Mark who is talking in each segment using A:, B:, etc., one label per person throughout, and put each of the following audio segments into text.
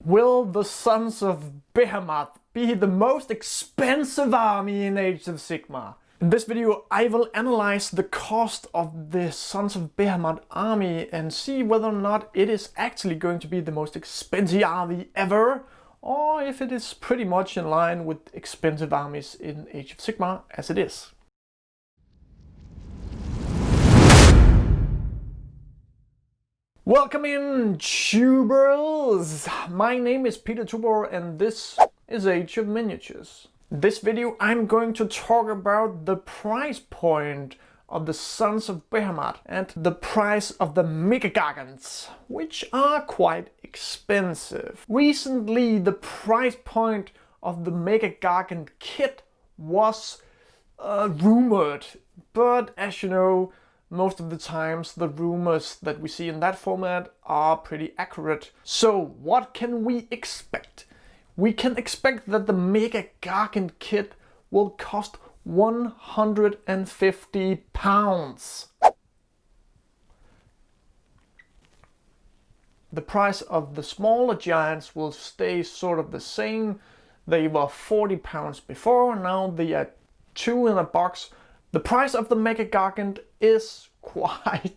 A: Will the Sons of Behemat be the most expensive army in Age of Sigmar? In this video I will analyze the cost of the Sons of Behemat army and see whether or not it is actually going to be the most expensive army ever, or if it is pretty much in line with expensive armies in Age of Sigmar as it is. Welcome in, tubers! My name is Peter Tubor and this is Age of Miniatures. In this video I'm going to talk about the price point of the Sons of Behemat and the price of the Mega-Gargants, which are quite expensive. Recently the price point of the Mega-Gargant kit was rumored, but as you know, most of the times the rumors that we see in that format are pretty accurate. So what can we expect? We can expect that the Mega-Gargant kit will cost £150. The price of the smaller giants will stay sort of the same. They were £40 before, now they are 2 in a box. The price of the Mega-Gargant is quite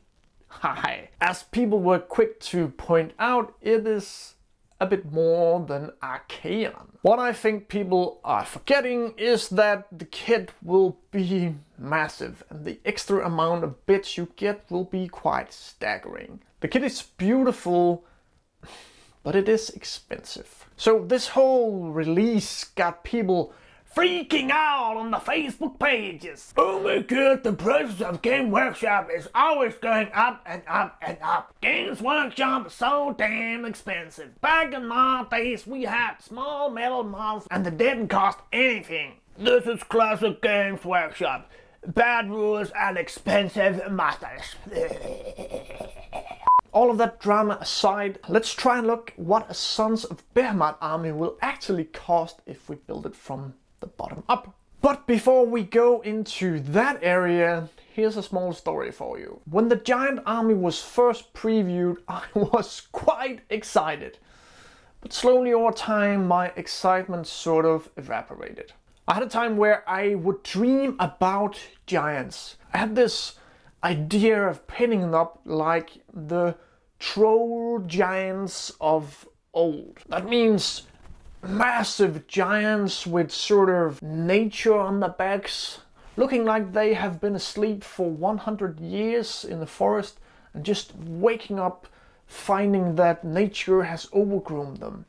A: high. As people were quick to point out, it is a bit more than Archaon. What I think people are forgetting is that the kit will be massive and the extra amount of bits you get will be quite staggering. The kit is beautiful, but it is expensive. So this whole release got people freaking out on the Facebook pages. Oh my god, the prices of Game Workshop is always going up and up and up. Games Workshop is so damn expensive. Back in my days we had small metal models and they didn't cost anything. This is classic Games Workshop. Bad rules and expensive masters. All of that drama aside, let's try and look what a Sons of Behemat army will actually cost if we build it from the bottom up. But before we go into that area, here's a small story for you. When the giant army was first previewed, I was quite excited. But slowly over time, my excitement sort of evaporated. I had a time where I would dream about giants. I had this idea of painting them up like the troll giants of old. That means massive giants with sort of nature on their backs, looking like they have been asleep for 100 years in the forest and just waking up finding that nature has overgrown them.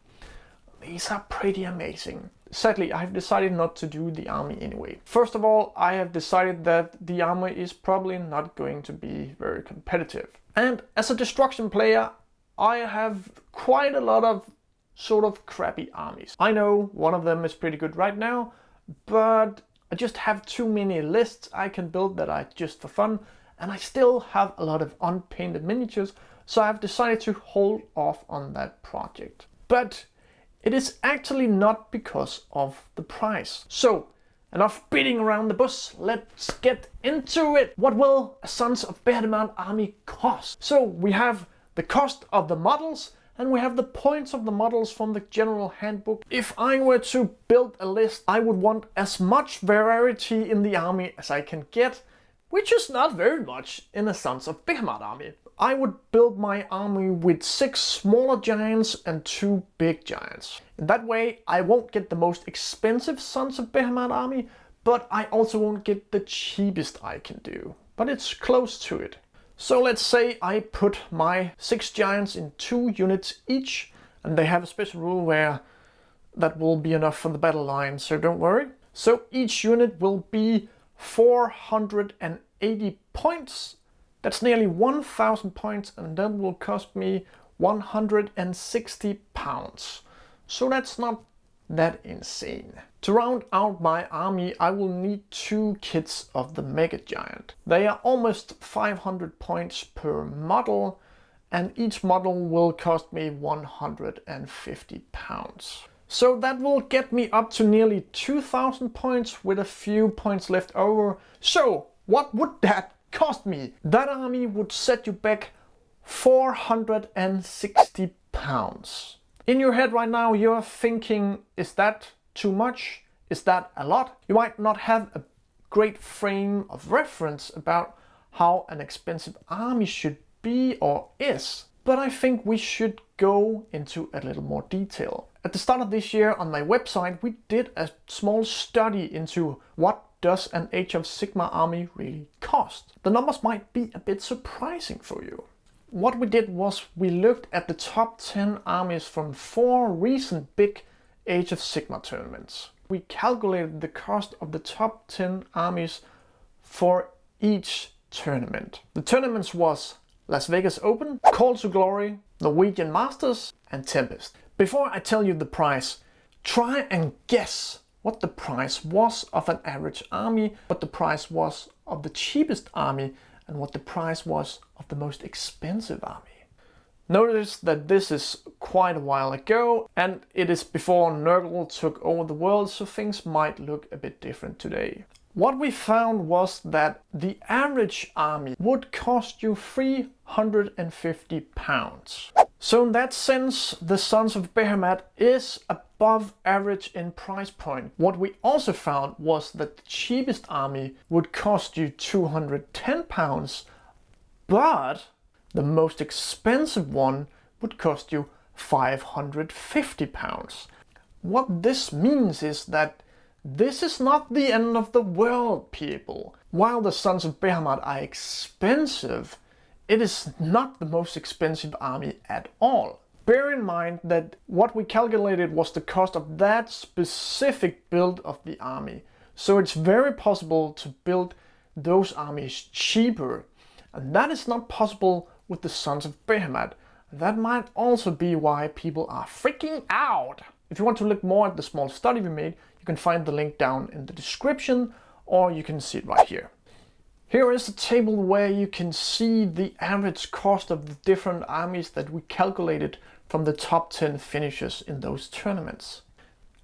A: These are pretty amazing. Sadly, I've decided not to do the army anyway. First of all, I have decided that the army is probably not going to be very competitive. And as a destruction player, I have quite a lot of sort of crappy armies. I know one of them is pretty good right now, but I just have too many lists I can build that are just for fun, and I still have a lot of unpainted miniatures, so I've decided to hold off on that project. But it is actually not because of the price. So enough beating around the bush, let's get into it. What will a Sons of Behemat army cost? So we have the cost of the models, and we have the points of the models from the general handbook. If I were to build a list, I would want as much variety in the army as I can get, which is not very much in a Sons of Behemat army. I would build my army with 6 smaller giants and 2 big giants. In that way, I won't get the most expensive Sons of Behemat army, but I also won't get the cheapest I can do. But it's close to it. So let's say I put my 6 giants in 2 units each, and they have a special rule where that will be enough for the battle line, so don't worry. So each unit will be 480 points. That's nearly 1,000 points, and that will cost me £160. So that's not that insane. To round out my army, I will need 2 kits of the Mega-Giant. They are almost 500 points per model, and each model will cost me £150. So that will get me up to nearly 2,000 points with a few points left over. So what would that cost me? That army would set you back £460. In your head right now, you're thinking, is that too much? Is that a lot? You might not have a great frame of reference about how an expensive army should be or is. But I think we should go into a little more detail. At the start of this year on my website, we did a small study into what does an Age of Sigmar army really cost. The numbers might be a bit surprising for you. What we did was we looked at the top 10 armies from 4 recent big Age of Sigmar tournaments. We calculated the cost of the top 10 armies for each tournament. The tournaments was Las Vegas Open, Call to Glory, Norwegian Masters and Tempest. Before I tell you the price, try and guess what the price was of an average army, what the price was of the cheapest army, and what the price was of the most expensive army. Notice that this is quite a while ago, and it is before Nurgle took over the world, so things might look a bit different today. What we found was that the average army would cost you £350. So in that sense, the Sons of Behemat is above average in price point. What we also found was that the cheapest army would cost you £210, but the most expensive one would cost you £550. What this means is that this is not the end of the world, people. While the Sons of Behemat are expensive, it is not the most expensive army at all. Bear in mind that what we calculated was the cost of that specific build of the army. So it's very possible to build those armies cheaper. And that is not possible with the Sons of Behemat. That might also be why people are freaking out. If you want to look more at the small study we made, you can find the link down in the description, or you can see it right here. Here is a table where you can see the average cost of the different armies that we calculated from the top 10 finishers in those tournaments.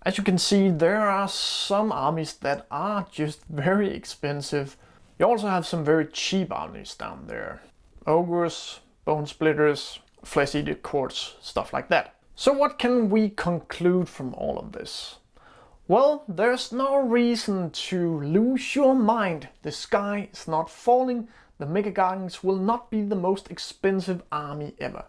A: As you can see, there are some armies that are just very expensive. You also have some very cheap armies down there. Ogres, Bone Splitters, Flesh Eater Courts, stuff like that. So what can we conclude from all of this? Well, there's no reason to lose your mind. The sky is not falling. The Mega-Gargants will not be the most expensive army ever.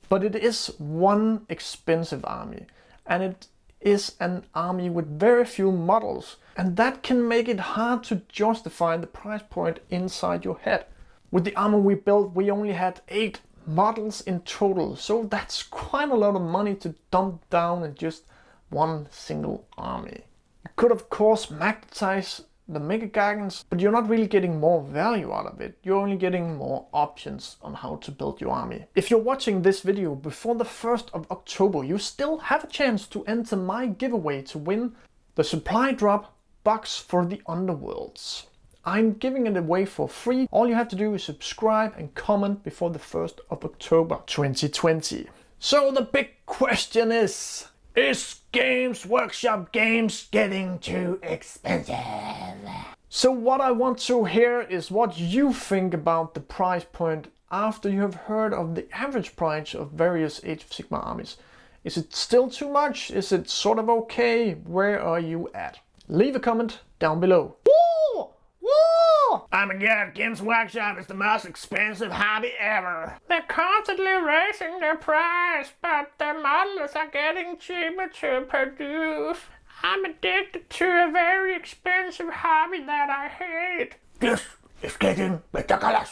A: But it is one expensive army, and it is an army with very few models, and that can make it hard to justify the price point inside your head. With the armor we built, we only had 8 models in total, so that's quite a lot of money to dump down in just one single army. You could of course magnetize the Mega-Gargants, but you're not really getting more value out of it. You're only getting more options on how to build your army. If you're watching this video before the 1st of October, you still have a chance to enter my giveaway to win the supply drop box for the Underworlds. I'm giving it away for free. All you have to do is subscribe and comment before the 1st of October 2020. So the big question is Games Workshop games getting too expensive? So what I want to hear is what you think about the price point after you have heard of the average price of various Age of Sigmar armies. Is it still too much? Is it sort of okay? Where are you at? Leave a comment down below. Woo! Woo! Oh my god, Games Workshop is the most expensive hobby ever. They're constantly raising their price, but the models are getting cheaper to produce. I'm addicted to a very expensive hobby that I hate. This is getting ridiculous.